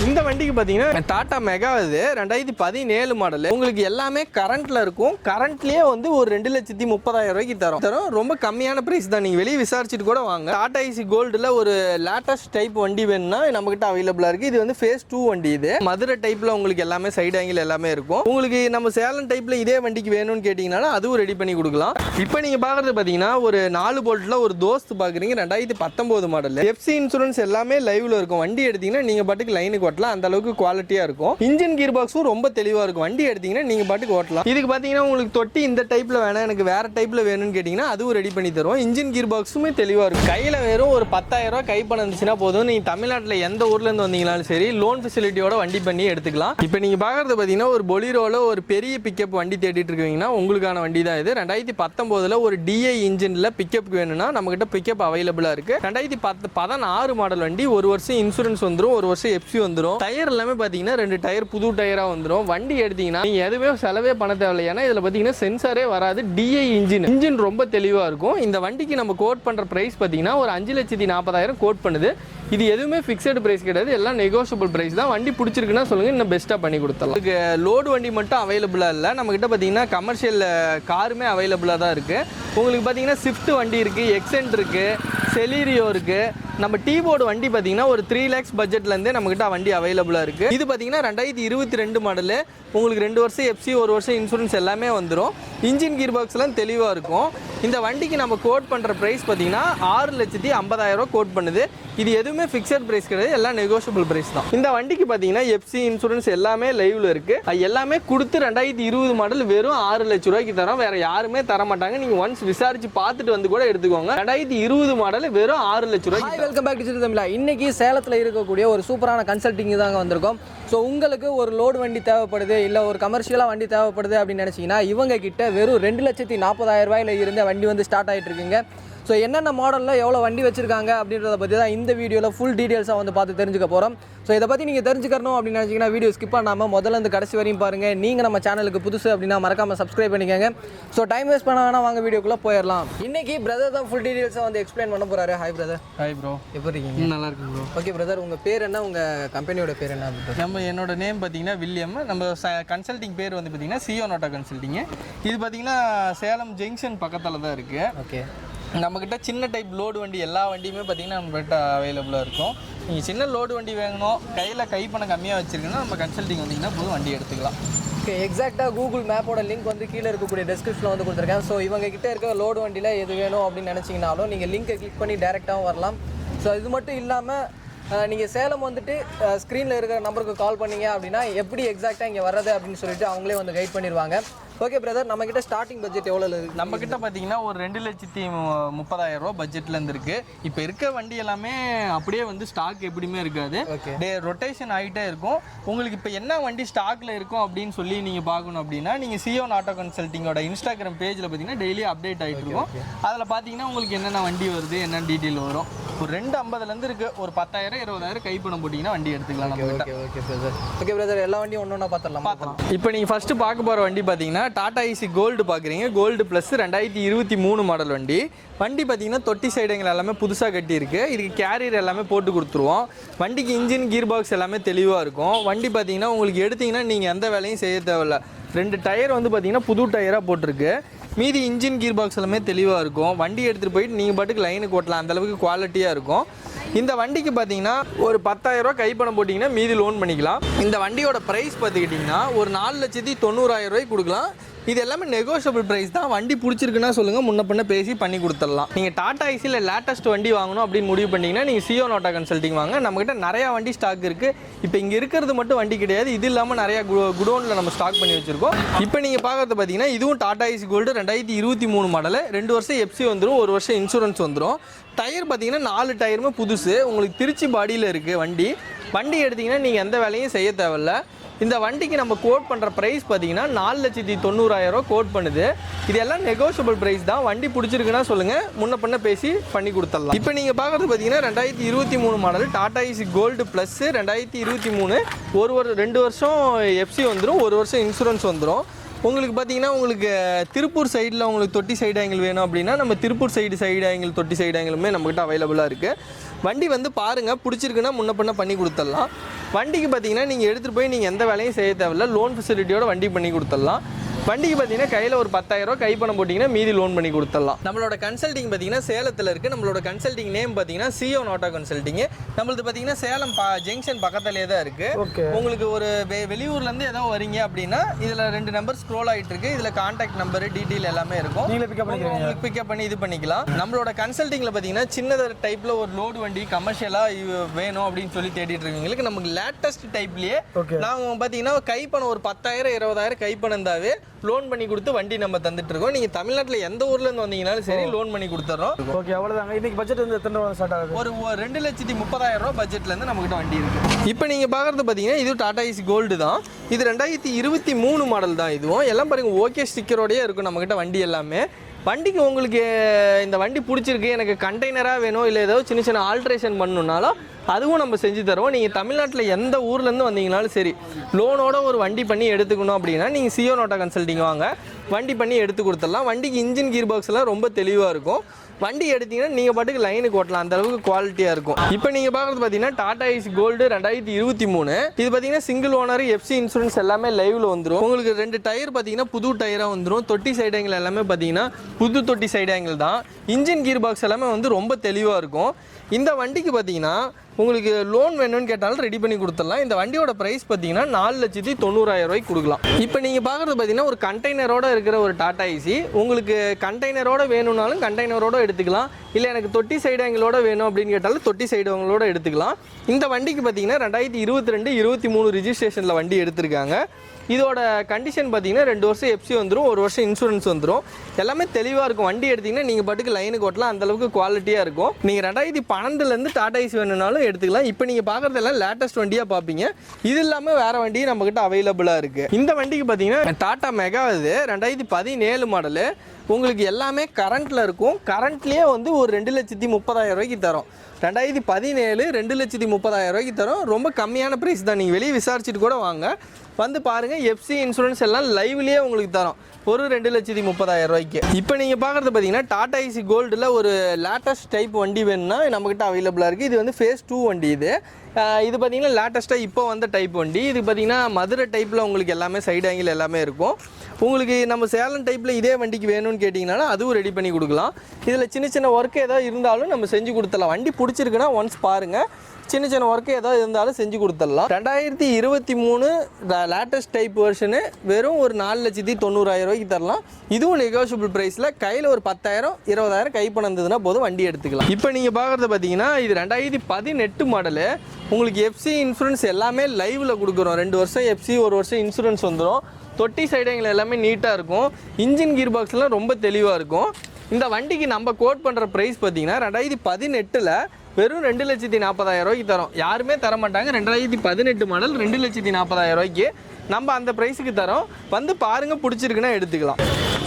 இந்த வண்டிக்கு பார்த்தீங்கன்னா டாடா மெகா இது 2017 மாடல். உங்களுக்கு எல்லாமே கரண்ட்ல இருக்கும். கரண்ட்லயே வந்து ஒரு 2,30,000 ரூபாய்க்கு தரும். ரொம்ப கம்மியான பிரைஸ் தான். நீங்க வெளியே விசாரிச்சுட்டு கூட வாங்க. டாடா ஏசி கோல்டுல ஒரு லேட்டஸ்ட் டைப் வண்டி வேணும்னா நம்ம கிட்ட அவைலபிளா இருக்கு. இது வந்து ஃபேஸ் 2 வண்டி. இது மதுரை டைப்ல உங்களுக்கு எல்லாமே சைடு ஆங்கிள் எல்லாமே இருக்கும். உங்களுக்கு நம்ம சேலம் டைப்ல இதே வண்டிக்கு வேணும்னு கேட்டீங்கன்னா அதுவும் ரெடி பண்ணி கொடுக்கலாம். இப்போ நீங்க பாக்குறது பாத்தீங்கன்னா ஒரு 4 போல்ட்ல ஒரு தோஸ்த் பாக்குறீங்க. 2019 மாடல். எஃப்சி இன்சூரன்ஸ் எல்லாமே லைவ்ல இருக்கும். வண்டி எடுத்தீங்கன்னா நீங்க பாட்டுக்கு லைனுக்கு ஓட்டலாம். அந்த அளவுக்கு குவாலிட்டியா இருக்கும். இன்ஜின் கியர் பாக்ஸும் ரொம்ப தெளிவா இருக்கும். வண்டி எடுத்தீங்கன்னா நீங்க பாட்டுக்கு ஓட்டலாம். இதுக்கு பாத்தீங்கன்னா உங்களுக்கு தொட்டி இந்த டைப்ல வேணா எனக்கு வேற டைப்ல வேணும்னு கேட்டீங்கன்னா அதுவும் ரெடி பண்ணி தருவோம். இன்ஜின் கியர் பாக்ஸுமே தெளிவா இருக்கும். கையில வெறும் ஒரு 10,000 ரூபாய் கை பணம் இருந்துச்சுன்னா போதும். நீங்க தமிழ்நாட்டில் எந்த ஊர்ல இருந்து வந்தீங்கனாலும் சரி லோன் ஃபெசிலிட்டியோட வண்டி பண்ணி எடுத்துக்கலாம். இப்போ நீங்க பாக்குறது பாத்தீங்கன்னா ஒரு பொலிரோல ஒரு பெரிய பிக்கப் வண்டி தேடிட்டு இருக்கீங்கன்னா உங்களுக்கான வண்டி தான் இது. 2019 ஒரு டிஐ இன்ஜின்ல பிக்கப் வேணும்னா நம்ம கிட்ட பிக்கப் அவைலபிளா இருக்கு. 2016 மாடல் வண்டி. ஒரு வருஷம் இன்சூரன்ஸ் வந்துடும், ஒரு வருஷம் எஃப்சி வந்துடும். டயர் எல்லாமே பாத்தீங்கன்னா 2 டயர் புது டயரா வந்துடும். வண்டி எடுத்தீங்கன்னா நீங்க எதுவுமே செலவே பண்ண தேவையில்லை. ஏன்னா இதுல பாத்தீங்கன்னா சென்சாரே வராது. டிஐ இன்ஜின் ரொம்ப தெளிவா இருக்கும். இந்த வண்டிக்கு நம்ம கோட் பண்ற பிரைஸ் பாத்தீங்கன்னா ஒரு 5,40,000 கோட் பண்ணுது. இது எதுவுமே ஃபிக்ஸட் பிரைஸ் கிடையாது. எல்லாம் நெகோஷியபிள் பிரைஸ் தான். வண்டி பிடிச்சிருக்குன்னா சொல்லுங்க, இன்னும் பெஸ்ட்டாக பண்ணி கொடுத்துடலாம். இதுக்கு லோடு வண்டி மட்டும் அவைலபிளாக இல்லை. நம்மகிட்ட பார்த்தீங்கன்னா கமர்ஷியல் காருமே அவைலபிளாக தான் இருக்குது. உங்களுக்கு பார்த்தீங்கன்னா ஸ்விஃப்ட் வண்டி இருக்குது, எக்ஸென்ட் இருக்குது, செலீரியோ இருக்குது. நம்ம டீ போர்டு வண்டி பார்த்தீங்கன்னா ஒரு 3 lakhs பட்ஜெட்லேருந்தே நம்மகிட்ட வண்டி அவைலபிளாக இருக்குது. இது பார்த்தீங்கன்னா 2022 மாடலு. உங்களுக்கு 2 வருஷம் எஃப்சி, 1 வருஷம் இன்சூரன்ஸ் எல்லாமே வந்துடும். இன்ஜின் கியர் பாக்ஸ்லாம் தெளிவாக இருக்கும். இந்த வண்டிக்கு நம்ம கோட் பண்ணுற ப்ரைஸ் பார்த்தீங்கன்னா 6,50,000 கோட் பண்ணுது. இது எதுவுமே ஃபிக்ஸட் பிரைஸ் கிடையாது. எல்லாம் நெகோஷியபிள் பிரைஸ் தான். இந்த வண்டிக்கு பார்த்தீங்கன்னா எஃப்சி இன்சூரன்ஸ் எல்லாமே லைவ்ல இருக்கு. எல்லாமே கொடுத்து 2020 மாடல் வெறும் 6 லட்ச ரூபாய்க்கு தரோம். வேற யாருமே தர மாட்டாங்க. நீங்க ஒன்ஸ் விசாரிச்சு பார்த்துட்டு வந்து கூட எடுத்துக்கோங்க. 2020 மாடல் வெறும் 6 லட்ச ரூபாய்க்கு. வெல்கம் பேக் டு தமிழா. இன்னைக்கு சேலத்தில் இருக்கக்கூடிய ஒரு சூப்பரான கன்சல்டிங் தாங்க வந்திருக்கோம். ஸோ உங்களுக்கு ஒரு லோடு வண்டி தேவைப்படுது, இல்லை ஒரு கமர்ஷியலாக வண்டி தேவைப்படுது அப்படின்னு நினச்சிங்கன்னா இவங்க கிட்ட வெறும் 2,40,000 ரூபாயில இருந்த வண்டி வந்து ஸ்டார்ட் ஆகிட்டு இருக்குங்க. ஸோ என்னென்ன மாடலில் எவ்வளோ வண்டி வச்சுருக்காங்க அப்படின்றத பற்றி தான் இந்த வீடியோவில் ஃபுல் டீட்டெயில்ஸாக வந்து பார்த்து தெரிஞ்சுக்க போகிறோம். ஸோ இதை பற்றி நீங்கள் தெரிஞ்சுக்கணும் அப்படின்னு நினச்சிங்கன்னா வீடியோ ஸ்கிப் பண்ணாமல் முதல்ல இருந்து கடைசி வரையும் பாருங்கள். நீங்கள் நம்ம சேனலுக்கு புதுசு அப்படின்னா மறக்காமல் சப்ஸ்கிரைப் பண்ணிக்கோங்க. ஸோ டைம் வேஸ்ட் பண்ண வேணா, வாங்க வீடியோக்குள்ளே போயிடலாம். இன்றைக்கி பிரதர் தான் ஃபுல் டீட்டெயில்ஸாக வந்து எக்ஸ்பிளைன் பண்ண போகிறாரு. Hi brother. ஹாய் ப்ரோ, எப்படி இருக்கீங்க? நல்லா இருக்கு ப்ரோ. ஓகே பிரதர், உங்கள் பேர் என்ன, உங்கள் கம்பெனியோட பேர் என்ன? என்னோட நேம் பார்த்தீங்கன்னா வில்லியம். நம்ம கன்சல்டிங் பேர் வந்து பார்த்தீங்கன்னா சியோ நோட்டா கன்சல்டிங்கு. இது பார்த்தீங்கன்னா சேலம் ஜங்ஷன் பக்கத்தில் தான் இருக்குது. ஓகே. நம்மக்கிட்ட சின்ன டைப் லோடு வண்டி எல்லா வண்டியுமே பார்த்தீங்கன்னா நம்மகிட்ட அவைலபிளாக இருக்கும். நீங்கள் சின்ன லோடு வண்டி வேணும், கையில் கைப்பணம் கம்மியாக வச்சுருக்கீங்கன்னா நம்ம கன்சல்டிங் வந்தீங்கன்னா புது வண்டி எடுத்துக்கலாம். ஓகே, எக்ஸாக்டாக கூகுள் மேப்போட லிங்க் வந்து கீழே இருக்கக்கூடிய டிஸ்கிரிப்ஷனில் வந்து கொடுத்துருக்கேன். ஸோ இவங்க கிட்டே இருக்க லோடு வண்டியில் எது வேணும் அப்படின்னு நினச்சிங்கனாலும் நீங்கள் லிங்கை கிளிக் பண்ணி டேரெக்டாகவும் வரலாம். ஸோ இது மட்டும் இல்லாமல் நீங்கள் சேலம் வந்துட்டு ஸ்க்ரீனில் இருக்கிற நம்பருக்கு கால் பண்ணீங்க அப்படின்னா எப்படி எக்ஸாக்டாக இங்கே வர்றது அப்படின்னு சொல்லிட்டு அவங்களே வந்து கைட் பண்ணிடுவாங்க. ஓகே பிரதர், நம்மக்கிட்ட ஸ்டார்டிங் பட்ஜெட் எவ்வளோ இருக்குது? நம்மக்கிட்ட பார்த்தீங்கன்னா ஒரு 2,30,000 ரூபா பட்ஜெட்லேருந்து இருக்குது. இப்போ இருக்க வண்டி எல்லாமே அப்படியே வந்து ஸ்டாக் எப்படியுமே இருக்காது. ரொட்டேஷன் ஆகிட்டே இருக்கும். உங்களுக்கு இப்போ என்ன வண்டி ஸ்டாக்கில் இருக்கும் அப்படின்னு சொல்லி நீங்கள் பார்க்கணும் அப்படின்னா நீங்கள் சியோ ஆட்டோ கன்சல்டிங்கோட இன்ஸ்டாகிராம் பேஜில் பார்த்தீங்கன்னா டெய்லி அப்டேட் ஆகிட்டு இருக்கும். அதில் பார்த்தீங்கன்னா உங்களுக்கு என்னென்ன வண்டி வருது, என்ன டீட்டெயில் வரும். ஒரு 250 இருக்குது. ஒரு 10,000 20,000 கைப்பணம் போட்டிங்கன்னா வண்டி எடுத்துக்கலாம். ஓகே பிரதர், எல்லா வண்டியும் ஒன்று ஒன்றா பார்த்துடலாம். இப்போ நீங்கள் ஃபஸ்ட்டு பார்க்க போகிற வண்டி பார்த்தீங்கன்னா டாடா ஏசி கோல்டு பார்க்குறீங்க. கோல்டு ப்ளஸ் 2023 மாடல் வண்டி. வண்டி பார்த்தீங்கன்னா தொட்டி சைடுங்கள் எல்லாமே புதுசாக கட்டியிருக்கு. இதுக்கு கேரியர் எல்லாமே போட்டு கொடுத்துருவோம். வண்டிக்கு இன்ஜின் கீர் பாக்ஸ் எல்லாமே தெளிவாக இருக்கும். வண்டி பார்த்தீங்கன்னா உங்களுக்கு எடுத்திங்கன்னா நீங்கள் எந்த வேலையும் செய்ய தேவையில்ல. 2 டயர் வந்து பார்த்தீங்கன்னா புது டயராக போட்டிருக்கு. மீதி இன்ஜின் கீர் பாக்ஸ் எல்லாமே தெளிவாக இருக்கும். வண்டி எடுத்துகிட்டு போயிட்டு நீங்கள் பாட்டுக்கு லைனுக்கு ஓட்டலாம். அந்தளவுக்கு குவாலிட்டியாக இருக்கும். இந்த வண்டிக்கு பார்த்தீங்கன்னா ஒரு 10,000 ரூபா கைப்பணம் போட்டிங்கன்னா மீதி லோன் பண்ணிக்கலாம். இந்த வண்டியோட ப்ரைஸ் பார்த்துக்கிட்டிங்கன்னா ஒரு 4,90,000 ரூபாய்க்கு கொடுக்கலாம். இது எல்லாமே நெகோஷியபிள் ப்ரைஸ் தான். வண்டி பிடிச்சிருக்குன்னா சொல்லுங்கள், முன்ன பண்ண பேசி பண்ணி கொடுத்துடலாம். நீங்கள் டாடா ஏசியில் லேட்டஸ்ட் வண்டி வாங்கணும் அப்படின்னு முடிவு பண்ணிங்கன்னா நீங்கள் சியோ நோட்டா கன்சல்டிங் வாங்க. நம்மகிட்ட நிறையா வண்டி ஸ்டாக் இருக்குது. இப்போ இங்கே இருக்கிறது மட்டும் வண்டி கிடையாது, இது இல்லாமல் நிறையா குடோனில் நம்ம ஸ்டாக் பண்ணி வச்சுருக்கோம். இப்போ நீங்கள் பார்க்குறது பார்த்தீங்கன்னா இதுவும் டாடா ஏசி கோல்டு 2023 மாடல். 2 வருஷம் எஃப்சி வந்துடும், 1 வருஷம் இன்சூரன்ஸ் வந்துடும். டயர் பார்த்தீங்கன்னா 4 டயருமே புதுசு. உங்களுக்கு திருச்சி பாடியில் இருக்குது வண்டி. வண்டி எடுத்திங்கன்னா நீங்கள் எந்த வேலையும் செய்ய தேவையில்ல. இந்த வண்டிக்கு நம்ம கோட் பண்ணுற ப்ரைஸ் பார்த்தீங்கன்னா 4,90,000 ரூபா கோட் பண்ணுது. இது எல்லாம் நெகோஷியபிள் ப்ரைஸ் தான். வண்டி பிடிச்சிருக்குன்னா சொல்லுங்கள், முன்ன பண்ண பேசி பண்ணி கொடுத்துடலாம். இப்போ நீங்கள் பார்க்குறது பார்த்தீங்கன்னா 2023 model Tata AC gold plus 2023. 2 வருஷம் எஃப்சி வந்துடும், 1 வருஷம் இன்சூரன்ஸ் வந்துடும். உங்களுக்கு பார்த்தீங்கன்னா உங்களுக்கு திருப்பூர் சைடில் உங்களுக்கு தொட்டி சைடு ஆங்கிள் வேணும் அப்படின்னா நம்ம திருப்பூர் சைடு ஆங்கிள் தொட்டி சைடு ஆங்கிளுமே நம்மகிட்ட அவைலபிளாக இருக்குது. வண்டி வந்து பாருங்கள், பிடிச்சிருக்குன்னா முன்ன பண்ண பண்ணி கொடுத்துடலாம். வண்டிக்கு பார்த்தீங்கன்னா நீங்கள் எடுத்துகிட்டு போய் நீங்கள் எந்த வேலையும் செய்ய தேவையில்ல, லோன் ஃபெசிலிட்டியோட வண்டி பண்ணி கொடுத்துடலாம். வண்டிக்கு பார்த்தீங்கன்னா கையில் ஒரு 10,000 கை பணம் போட்டிங்கன்னா மீதி லோன் பண்ணி கொடுத்துடலாம். நம்மளோட கன்சல்டிங் பார்த்தீங்கன்னா சேலத்தில் இருக்குது. நம்மளோட கன்சல்டிங் நேம் பார்த்தீங்கன்னா சியோ ஆட்டோ கன்சல்டிங். நம்மளது பார்த்தீங்கன்னா சேலம் ஜங்ஷன் பக்கத்துலேயே தான் இருக்குது. உங்களுக்கு ஒரு வெளியூர்லேருந்து ஏதோ வரீங்க அப்படின்னா இதில் 2 நம்பர் ஸ்க்ரோல் ஆகிட்டு இருக்கு. இதில் கான்டாக்ட் நம்பர் டீட்டெயில் எல்லாமே இருக்கும். உங்களுக்கு பிக்கப் பண்ணி இது பண்ணிக்கலாம். நம்மளோட கன்சல்டிங்கில் பார்த்தீங்கன்னா சின்னத டைப்பில் ஒரு லோடு வண்டி கமர்ஷியலாக வேணும் அப்படின்னு சொல்லி தேடிட்டு இருக்கவங்களுக்கு நமக்கு லேட்டஸ்ட் டைப்லேயே நாங்கள் பார்த்தீங்கன்னா கை பணம் ஒரு 10,000 20,000 கை பணம் இருந்தாவே லோன் பண்ணி கொடுத்து வண்டி நம்ம தந்துட்டு இருக்கோம். நீங்க தமிழ்நாட்டில் எந்த ஊர்ல இருந்து வந்தீங்கனாலும் சரி லோன் பண்ணி கொடுத்துறோம். ஓகே, அவ்வளவுதாங்க. இன்னைக்கு பட்ஜெட் வந்து எத்தனை ரூபா ஸ்டார்ட் ஆகுது? ஒரு 2,30,000 ரூபாய் பட்ஜெட்ல இருந்து நம்ம கிட்ட வண்டி இருக்கு. இப்போ நீங்க பாக்குறது பாத்தீங்கன்னா இது டாடா ஏசி கோல்டு தான். இது 2023 மாடல் தான். இதுவும் எல்லாம் பாருங்க ஓகே ஸ்டிக்கரோடயே இருக்கும் நம்ம கிட்ட வண்டி எல்லாமே. வண்டிக்கு உங்களுக்கு இந்த வண்டி பிடிச்சிருக்கு, எனக்கு கண்டெய்னராக வேணும், இல்லை ஏதோ சின்ன சின்ன ஆல்ட்ரேஷன் பண்ணணுன்னாலும் அதுவும் நம்ம செஞ்சு தருவோம். நீங்கள் தமிழ்நாட்டில் எந்த ஊர்லேருந்து வந்தீங்கனாலும் சரி லோனோட ஒரு வண்டி பண்ணி எடுத்துக்கணும் அப்படின்னா நீங்கள் சியோ ஆட்டோ கன்சல்டிங் வாங்க, வண்டி பண்ணி எடுத்து கொடுத்துடலாம். வண்டிக்கு இன்ஜின் கீர் பாக்ஸ்லாம் ரொம்ப தெளிவாக இருக்கும். வண்டி எடுத்தீங்கன்னா நீங்கள் பாட்டுக்கு லைனுக்கு ஓட்டலாம், அந்த அளவுக்கு குவாலிட்டியாக இருக்கும். இப்போ நீங்கள் பார்க்குறது பார்த்தீங்கன்னா டாடா ஏசி கோல்டு 2023. இது பார்த்தீங்கன்னா சிங்கிள் ஓனர், எஃப்சி இன்சூரன்ஸ் எல்லாமே லைவ்ல வந்துடும். உங்களுக்கு 2 டயர் பார்த்தீங்கன்னா புது டயராக வந்துடும். தொட்டி சைடு ஆங்கிள் எல்லாமே பார்த்தீங்கன்னா புது தொட்டி சைடு ஆங்கிள் தான். இன்ஜின் கீர் பாக்ஸ் எல்லாமே வந்து ரொம்ப தெளிவாக இருக்கும். இந்த வண்டிக்கு பார்த்தீங்கன்னா உங்களுக்கு லோன் வேணும்னு கேட்டாலும் ரெடி பண்ணி கொடுத்துடலாம். இந்த வண்டியோட ப்ரைஸ் பார்த்தீங்கன்னா 4,90,000 ரூபாய்க்கு கொடுக்கலாம். இப்போ நீங்கள் பார்க்குறது பார்த்தீங்கன்னா ஒரு கண்டெய்னரோட இருக்கிற ஒரு டாடா ஏசி. உங்களுக்கு கண்டெய்னரோட வேணும்னாலும் கண்டெய்னரோட எடுத்துக்கலாம், இல்லை எனக்கு தொட்டி சைடு ஆங்கிளோட வேணும் அப்படின்னு கேட்டாலும் தொட்டி சைடு ஆங்கிளோட எடுத்துக்கலாம். இந்த வண்டிக்கு பார்த்தீங்கன்னா 2022 23 ரிஜிஸ்ட்ரேஷனில் வண்டி எடுத்திருக்காங்க. இதோட கண்டிஷன் பார்த்தீங்கன்னா 2 வருஷம் எஃப்சி வந்துடும், 1 வருஷம் இன்சூரன்ஸ் வந்துடும். எல்லாமே தெளிவாக இருக்கும். வண்டி எடுத்திங்கன்னா நீங்கள் பாட்டுக்கு லைனுக்கு ஓட்டலாம், அந்தளவுக்கு குவாலிட்டியாக இருக்கும். நீங்கள் 2012 டாடா ஏசி வேணும்னாலும் எடுத்துக்கலாம். இப்போ நீங்கள் பார்க்குறதெல்லாம் லேட்டஸ்ட் வண்டியாக பார்ப்பீங்க. இது இல்லாமல் வேறு வண்டியும் நம்மக்கிட்ட அவைலபிளாக இருக்குது. இந்த வண்டிக்கு பார்த்தீங்கன்னா டாடா மெகா இது 2017 மாடலு. உங்களுக்கு எல்லாமே கரண்ட்டில் இருக்கும். கரண்ட்லேயே வந்து ஒரு 2,30,000 ரூபாய்க்கு தரோம். 2017 2,30,000 ரூபாய்க்கு தரோம். ரொம்ப கம்மியான ப்ரைஸ் தான். நீங்கள் வெளியே விசாரிச்சுட்டு கூட வாங்க, வந்து பாருங்கள். எஃப்சி இன்சூரன்ஸ் எல்லாம் லைவ்லேயே உங்களுக்கு தரோம் ஒரு 2,30,000 ரூபாய்க்கு. இப்போ நீங்கள் பார்க்குறது பார்த்தீங்கன்னா டாடா ஏசி கோல்டில் ஒரு லேட்டஸ்ட் டைப் வண்டி வேணும்னா நம்மக்கிட்ட அவைலபிளாக இருக்குது. இது வந்து ஃபேஸ் 2 வண்டி. இது பார்த்தீங்கன்னா லேட்டஸ்ட்டாக இப்போ வந்த டைப் வண்டி. இது பார்த்தீங்கன்னா மதுரை டைப்பில் உங்களுக்கு எல்லாமே சைடு ஆங்கிள் எல்லாமே இருக்கும். உங்களுக்கு நம்ம சேலம் டைப்பில் இதே வண்டிக்கு வேணும்னு கேட்டிங்கனாலும் அதுவும் ரெடி பண்ணி கொடுக்கலாம். இதில் சின்ன சின்ன ஒர்க் ஏதாவது இருந்தாலும் நம்ம செஞ்சு கொடுத்துடலாம். வண்டி பிடிச்சிருக்குன்னா ஒன்ஸ் பாருங்கள், சின்ன சின்ன ஒர்க்கு ஏதாவது இருந்தாலும் செஞ்சு கொடுத்துடலாம். 2023 லேட்டஸ்ட் டைப் வெர்ஷனு வெறும் ஒரு 4,90,000 ரூபாய்க்கு தரலாம். இதுவும் நெகோஷியபிள் ப்ரைஸில். கையில் ஒரு 10,000 20,000 கை பணம் இருந்ததுன்னா போதும், வண்டி எடுத்துக்கலாம். இப்போ நீங்கள் பார்க்குறது பார்த்தீங்கன்னா இது 2018 மாடலு. உங்களுக்கு எஃப்சி இன்சூரன்ஸ் எல்லாமே லைவில் கொடுக்குறோம். 2 வருஷம் எஃப்சி, 1 வருஷம் இன்சூரன்ஸ் வந்துடும். தொட்டி சைடுங்கள் எல்லாமே நீட்டாக இருக்கும். இன்ஜின் கீர் பாக்ஸ்லாம் ரொம்ப தெளிவாக இருக்கும். இந்த வண்டிக்கு நம்ம கோட் பண்ணுற ப்ரைஸ் பார்த்தீங்கன்னா 2018 வெறும் 2,40,000 ரூபாய்க்கு தரோம். யாருமே தர மாட்டாங்க. 2018 மாடல் 2,40,000 ரூபாய்க்கு நம்ம அந்த ப்ரைஸுக்கு தரோம். வந்து பாருங்கள், பிடிச்சிருக்குன்னா எடுத்துக்கலாம்.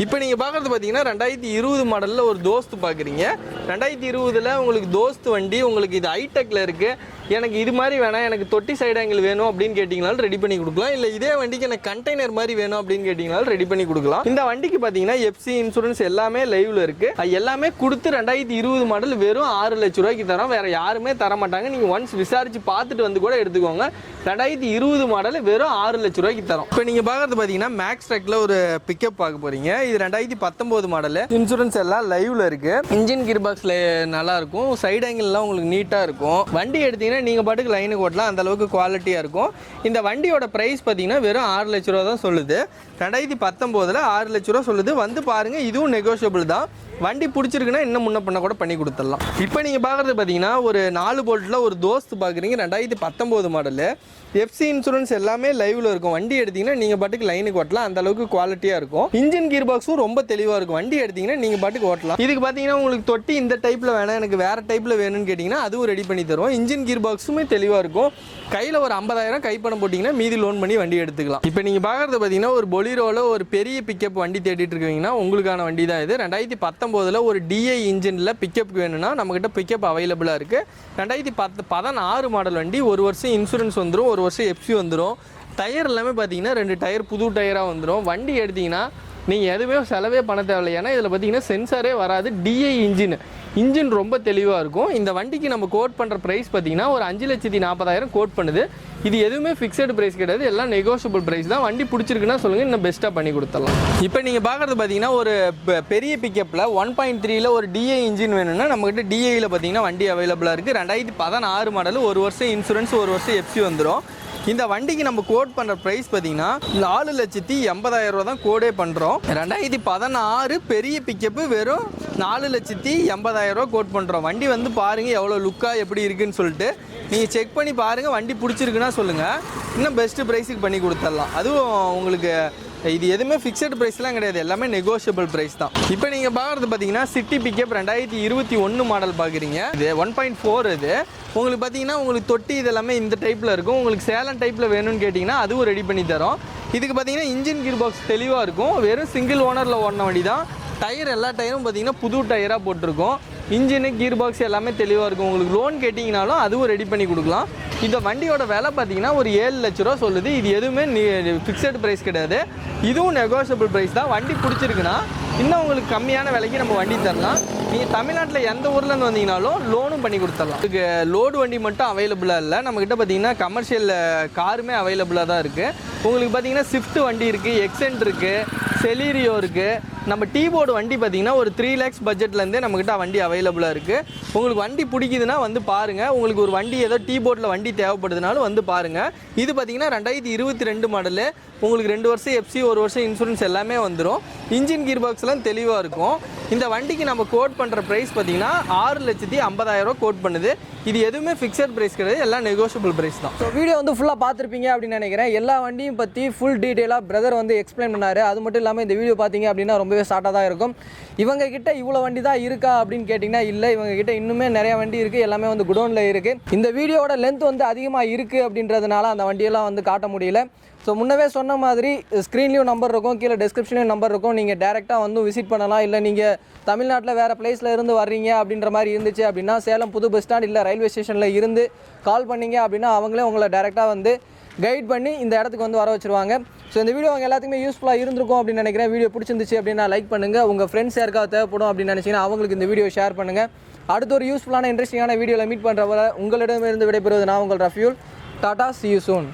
இப்போ நீங்கள் பார்க்குறது பார்த்தீங்கன்னா 2020 மாடலில் ஒரு தோஸ்து பார்க்குறீங்க. 2020 உங்களுக்கு தோஸ்து வண்டி உங்களுக்கு இது ஹைடெக்கில் இருக்குது. எனக்கு இது மாதிரி வேணாம், எனக்கு தொட்டி சைடு ஆங்கிள் வேணும் அப்படின்னு கேட்டிங்கனாலும் ரெடி பண்ணி கொடுக்கலாம். இல்லை இதே வண்டிக்கு எனக்கு கண்டெய்னர் மாதிரி வேணும் அப்படின்னு கேட்டிங்கனாலும் ரெடி பண்ணி கொடுக்கலாம். இந்த வண்டிக்கு பார்த்தீங்கன்னா எஃப்சி இன்சூரன்ஸ் எல்லாமே லைவில் இருக்குது. எல்லாமே கொடுத்து 2020 மாடல் வெறும் 6 லட்ச ரூபாய்க்கு தரோம். வேறு யாருமே தர மாட்டாங்க. நீங்கள் ஒன்ஸ் விசாரித்து பார்த்துட்டு வந்து கூட எடுத்துக்கோங்க. 2020 மாடல் வெறும் 6 லட்ச ரூபாய்க்கு தரோம். இப்போ நீங்கள் பார்க்குறது பார்த்தீங்கன்னா மேக்ஸ் ட்ரக்கில் ஒரு பிக்கப் பார்க்க போகிறீங்க. இது 2019 மாடலு. இன்சூரன்ஸ் எல்லாம் லைவ்ல இருக்கு. இன்ஜின் கீர் பாக்ஸ்ல நல்லா இருக்கும். சைடு ஆங்கிள்லாம் உங்களுக்கு நீட்டாக இருக்கும். வண்டி எடுத்தீங்கன்னா நீங்கள் பாட்டுக்கு லைனுக்கு ஓட்டலாம், அந்த அளவுக்கு குவாலிட்டியாக இருக்கும். இந்த வண்டியோட ப்ரைஸ் பார்த்தீங்கன்னா வெறும் 6 லட்ச ரூபா தான் சொல்லுது. 2019 6 லட்ச ரூபா சொல்லுது. வந்து பாருங்கள், இதுவும் நெகோஷியபிள் தான். வண்டி பிடிச்சிருக்குன்னா இன்னும் முன்ன பண்ண கூட பண்ணி கொடுத்துடலாம். இப்போ நீங்கள் பார்க்குறது பார்த்தீங்கன்னா ஒரு 4 போல்ட்டில் ஒரு தோஸ்து பார்க்குறீங்க. 2019 மாடலு. எஃப்சி இன்சூரன்ஸ் எல்லாமே லைவ்ல இருக்கும். வண்டி எடுத்தீங்கன்னா நீங்கள் பாட்டுக்கு லைனுக்கு ஓட்டலாம், அந்த அளவுக்கு குவாலிட்டியாக இருக்கும். இன்ஜின் கீர் பாக்ஸும் ரொம்ப தெளிவாக இருக்கும். வண்டி எடுத்தீங்கன்னா நீங்கள் பாட்டுக்கு ஓட்டலாம். இதுக்கு பார்த்தீங்கன்னா உங்களுக்கு தொட்டி இந்த டைப்பில் வேணாம், எனக்கு வேறு டைப்பில் வேணும்னு கேட்டிங்கன்னா அதுவும் ரெடி பண்ணி தருவோம். இன்ஜின் கீர் பாக்ஸுமே தெளிவாக இருக்கும். கையில் ஒரு 50,000 கை பணம் போட்டிங்கன்னா மீதி லோன் பண்ணி வண்டி எடுத்துக்கலாம். இப்போ நீங்கள் பார்க்குறது பார்த்தீங்கன்னா ஒரு பொலிரோவில் ஒரு பெரிய பிக்கப் வண்டி தேடிட்டு இருக்கீங்கன்னா உங்களுக்கான வண்டி தான் இது. 2019 ஒரு டிஐ இன்ஜினில் பிக்கப் வேணும்னா நம்மக்கிட்ட பிக்கப் அவைலபிளாக இருக்குது. 2016 மாடல் வண்டி. 1 வருஷம் இன்சூரன்ஸ் வந்துடும், 1 வருஷம் எஃப்சி வந்துடும். டயர் எல்லாமே பார்த்தீங்கன்னா 2 டயர் புது டயராக வந்துடும். வண்டி எடுத்திங்கன்னா நீங்கள் எதுவுமே செலவே பண்ண தேவையில்லை. ஏன்னா இதில் பார்த்தீங்கன்னா சென்சாரே வராது. டிஐ இன்ஜின் இன்ஜின் ரொம்ப தெளிவாக இருக்கும். இந்த வண்டிக்கு நம்ம கோட் பண்ணுற ப்ரைஸ் பார்த்தீங்கன்னா ஒரு 5,40,000 கோட் பண்ணுது. இது எதுவுமே ஃபிக்ஸட் ப்ரைஸ் கிடையாது, எல்லாம் நெகோஷியபிள் ப்ரைஸ் தான். வண்டி பிடிச்சிருக்குன்னா சொல்லுங்கள், இன்னும் பெஸ்ட்டாக பண்ணி கொடுத்துடலாம். இப்போ நீங்கள் பார்க்குறது பார்த்தீங்கன்னா ஒரு பெரிய பிக்கப்பில் 1.3ல ஒரு டிஐ இன்ஜின் வேணும்னா நம்மகிட்ட டிஐயில் பார்த்தீங்கன்னா வண்டி அவைலபிளாக இருக்குது. 2016 மாடல், 1 வருஷம் இன்சூரன்ஸ், 1 வருஷம் எஃப்சி வந்துடும். இந்த வண்டிக்கு நம்ம கோட் பண்ணுற ப்ரைஸ் பார்த்தீங்கன்னா 4,80,000 தான் கோடே பண்ணுறோம். 2016 பெரிய பிக்கப்பு வெறும் 4,80,000 கோட் பண்ணுறோம். வண்டி வந்து பாருங்கள் எவ்வளோ லுக்காக எப்படி இருக்குன்னு சொல்லிட்டு நீங்கள் செக் பண்ணி பாருங்கள். வண்டி பிடிச்சிருக்குன்னா சொல்லுங்கள், இன்னும் பெஸ்ட்டு ப்ரைஸுக்கு பண்ணி கொடுத்துடலாம். அதுவும் உங்களுக்கு இது எதுவுமே ஃபிக்ஸட் ப்ரைஸ்லாம் கிடையாது, எல்லாமே நெகோஷியபிள் ப்ரைஸ் தான். இப்போ நீங்கள் பார்க்குறது பார்த்தீங்கன்னா சிட்டி பிக்கப் 2021 மாடல் பார்க்குறீங்க. இது 1.4 இது. உங்களுக்கு பார்த்தீங்கன்னா உங்களுக்கு தொட்டி இதெல்லாமே இந்த டைப்பில் இருக்கும். உங்களுக்கு சேலம் டைப்பில் வேணும்னு கேட்டிங்கன்னா அதுவும் ரெடி பண்ணி தரோம். இதுக்கு பார்த்தீங்கன்னா இன்ஜின் கியர் பாக்ஸ் தெளிவாக இருக்கும். வெறும் சிங்கிள் ஓனரில் ஓடின வண்டி தான். டயர் எல்லா டயரும் பார்த்தீங்கன்னா புது டயராக போட்டிருக்கோம். இன்ஜினு கீர் பாக்ஸ் எல்லாமே தெளிவாக இருக்கும். உங்களுக்கு லோன் கேட்டிங்கனாலும் அதுவும் ரெடி பண்ணி கொடுக்கலாம். இந்த வண்டியோட விலை பார்த்தீங்கன்னா ஒரு 7 லட்ச ரூபா சொல்லுது. இது எதுவுமே ஃபிக்ஸட் ப்ரைஸ் கிடையாது, இதுவும் நெகோஷியபிள் ப்ரைஸ் தான். வண்டி பிடிச்சிருக்குன்னா இன்னும் உங்களுக்கு கம்மியான விலைக்கு நம்ம வண்டி தரலாம். நீங்கள் தமிழ்நாட்டில் எந்த ஊர்லேருந்து வந்தீங்கனாலும் லோனும் பண்ணி கொடுத்துடலாம். இதுக்கு லோடு வண்டி மட்டும் அவைலபிளாக இல்லை, நம்மக்கிட்ட பார்த்தீங்கன்னா கமர்ஷியல் காருமே அவைலபிளாக தான் இருக்குது. உங்களுக்கு பார்த்தீங்கன்னா ஸ்விஃப்ட் வண்டி இருக்குது, எக்ஸென்ட் இருக்குது, செலீரியோ இருக்குது. நம்ம டீ போர்டு வண்டி பார்த்தீங்கன்னா ஒரு 3 lakhs பட்ஜெட்லேருந்தே நம்மக்கிட்ட வண்டி அவைலபிளாக இருக்குது. உங்களுக்கு வண்டி பிடிக்குதுன்னா வந்து பாருங்கள். உங்களுக்கு ஒரு வண்டி ஏதோ டீ போர்டில் வண்டி தேவைப்படுதுனாலும் வந்து பாருங்கள். இது பார்த்தீங்கன்னா 2022 மாடலு. உங்களுக்கு 2 வருஷம் எஃப்சி, 1 வருஷம் இன்சூரன்ஸ் எல்லாமே வந்துடும். இன்ஜின் கீர் பாக்ஸ்லாம் தெளிவாக இருக்கும். இந்த வண்டிக்கு நம்ம கோட் பண்ணுற ப்ரைஸ் பார்த்தீங்கன்னா 6,50,000 கோட் பண்ணுது. இது எதுவுமே ஃபிக்ஸட் ப்ரைஸ் கிடையாது, எல்லாம் நெகோஷியபிள் ப்ரைஸ் தான். ஸோ வீடியோ வந்து ஃபுல்லாக பார்த்துருப்பீங்க அப்படின்னு நினைக்கிறேன். எல்லா வண்டியும் பற்றி ஃபுல் டீட்டெயிலாக பிரதர் வந்து எக்ஸ்பிளைன் பண்ணார். அது மட்டும் இல்லாமல் இந்த வீடியோ பார்த்தீங்க அப்படின்னா ரொம்பவே ஷார்ட்டாக தான் இருக்கும். இவங்க கிட்ட இவ்வளோ வண்டி தான் இருக்கா அப்படின்னு கேட்டிங்கன்னா இல்லை, இவங்க கிட்ட இன்னுமே நிறைய வண்டி இருக்குது, எல்லாமே வந்து குடோனில் இருக்குது. இந்த வீடியோட லென்த் வந்து அதிகமாக இருக்குது அப்படின்றதுனால அந்த வண்டியெல்லாம் வந்து காட்ட முடியல. ஸோ முன்னவே சொன்ன மாதிரி ஸ்க்ரீன்லேயும் நம்பர் இருக்கும், கீழே டிஸ்கிரிப்ஷன்லேயும் நம்பர் இருக்கும். நீங்கள் டேரெக்டாக வந்து விசிட் பண்ணலாம். இல்லை நீங்கள் தமிழ்நாட்டில் வேறு பிளேஸில் இருந்து வர்றீங்க அப்படின்ற மாதிரி இருந்துச்சு அப்படின்னா சேலம் புது பஸ் ஸ்டாண்ட் இல்லை ரயில்வே ஸ்டேஷனில் இருந்து கால் பண்ணிங்க அப்படின்னா அவங்களே உங்களை டேரெக்டாக வந்து கைட் பண்ணி இந்த இடத்துக்கு வந்து வர வச்சுருவாங்க. ஸோ இந்த வீடியோ அவங்க எல்லாத்துக்குமே யூஸ்ஃபுல்லாக இருந்திருக்கும் அப்படின்னு நினைக்கிறேன். வீடியோ பிடிச்சிருந்துச்சு அப்படின்னா லைக் பண்ணுங்கள். உங்கள் ஃப்ரெண்ட்ஸ் யாருக்காவது தேவைப்படும் அப்படின்னு நினச்சிங்கன்னா அவங்களுக்கு இந்த வீடியோ ஷேர் பண்ணுங்கள். அடுத்த ஒரு யூஸ்ஃபுல்லான இன்ட்ரெஸ்டிங்கான வீடியோவில் மீட் பண்ணுறவரை உங்களிடமிருந்து விடைபெறுவது நான் உங்கள் Rafiul. Tata, see you soon.